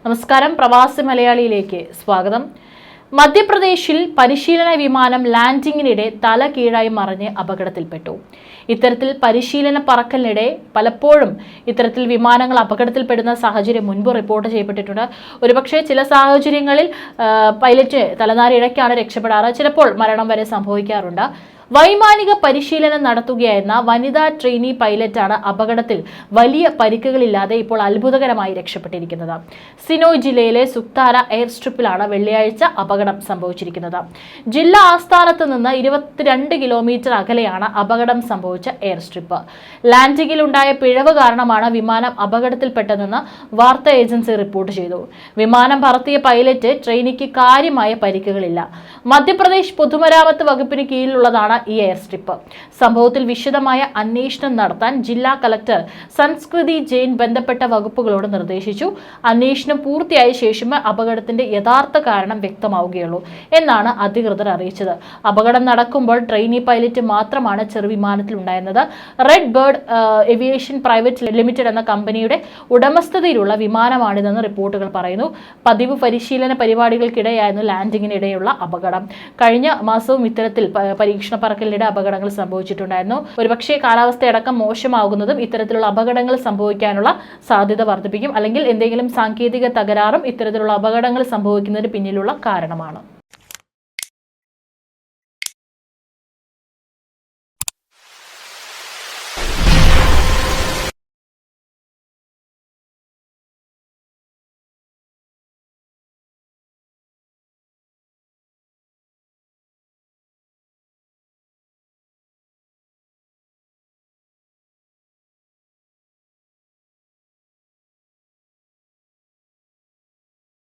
നമസ്കാരം, പ്രവാസി മലയാളിയിലേക്ക് സ്വാഗതം. മധ്യപ്രദേശിൽ പരിശീലന വിമാനം ലാൻഡിങ്ങിനിടെ തല കീഴായി മറിഞ്ഞ് അപകടത്തിൽപ്പെട്ടു. ഇത്തരത്തിൽ പരിശീലന പറക്കലിനിടെ പലപ്പോഴും ഇത്തരത്തിൽ വിമാനങ്ങൾ അപകടത്തിൽപ്പെടുന്ന സാഹചര്യം മുൻപ് റിപ്പോർട്ട് ചെയ്യപ്പെട്ടിട്ടുണ്ട്. ഒരുപക്ഷെ ചില സാഹചര്യങ്ങളിൽ പൈലറ്റ് തലനാരിഴയ്ക്കാണ് രക്ഷപ്പെടാറ്, ചിലപ്പോൾ മരണം വരെ സംഭവിക്കാറുണ്ട്. വൈമാനിക പരിശീലനം നടത്തുകയായിരുന്ന വനിതാ ട്രെയിനി പൈലറ്റാണ് അപകടത്തിൽ വലിയ പരിക്കുകളില്ലാതെ ഇപ്പോൾ അത്ഭുതകരമായി രക്ഷപ്പെട്ടിരിക്കുന്നത്. സിനോയ് ജില്ലയിലെ സുക്താര എയർ സ്ട്രിപ്പിലാണ് വെള്ളിയാഴ്ച അപകടം സംഭവിച്ചിരിക്കുന്നത്. ജില്ലാ ആസ്ഥാനത്ത് നിന്ന് 22 കിലോമീറ്റർ അകലെയാണ് അപകടം സംഭവിച്ച എയർ സ്ട്രിപ്പ്. ലാൻഡിങ്ങിലുണ്ടായ പിഴവ് കാരണമാണ് വിമാനം അപകടത്തിൽപ്പെട്ടതെന്ന് വാർത്താ ഏജൻസി റിപ്പോർട്ട് ചെയ്തു. വിമാനം പറത്തിയ പൈലറ്റ് ട്രെയിനിക്ക് കാര്യമായ പരിക്കുകളില്ല. മധ്യപ്രദേശ് പൊതുമരാമത്ത് വകുപ്പിന് കീഴിലുള്ളതാണ് ഈ എയർ സ്ട്രിപ്പ്. സംഭവത്തിൽ വിശദമായ അന്വേഷണം നടത്താൻ ജില്ലാ കളക്ടർ സംസ്കൃതി ജെയിൻ ബന്ധപ്പെട്ട വകുപ്പുകളോട് നിർദ്ദേശിച്ചു. അന്വേഷണം പൂർത്തിയായ ശേഷമേ അപകടത്തിന്റെ യഥാർത്ഥ കാരണം വ്യക്തമാവുകയുള്ളൂ എന്നാണ് അധികൃതർ അറിയിച്ചത്. അപകടം നടക്കുമ്പോൾ ട്രെയിനി പൈലറ്റ് മാത്രമാണ് ചെറുവിമാനത്തിൽ ഉണ്ടായിരുന്നത്. Red bird aviation private limited എന്ന കമ്പനിയുടെ ഉടമസ്ഥതയിലുള്ള വിമാനമാണിതെന്ന് റിപ്പോർട്ടുകൾ പറയുന്നു. പതിവ് പരിശീലന പരിപാടികൾക്കിടെയായിരുന്നു ലാൻഡിങ്ങിനിടെയുള്ള അപകടം. കഴിഞ്ഞ മാസവും ഇത്തരത്തിൽ പരീക്ഷണ പറക്കലിനിടെ അപകടങ്ങൾ സംഭവിച്ചിട്ടുണ്ടായിരുന്നു. ഒരുപക്ഷെ കാലാവസ്ഥയടക്കം മോശമാകുന്നതും ഇത്തരത്തിലുള്ള അപകടങ്ങൾ സംഭവിക്കാനുള്ള സാധ്യത വർദ്ധിപ്പിക്കും. അല്ലെങ്കിൽ എന്തെങ്കിലും സാങ്കേതിക തകരാറും ഇത്തരത്തിലുള്ള അപകടങ്ങൾ സംഭവിക്കുന്നതിന് പിന്നിലുള്ള കാരണമാണ്.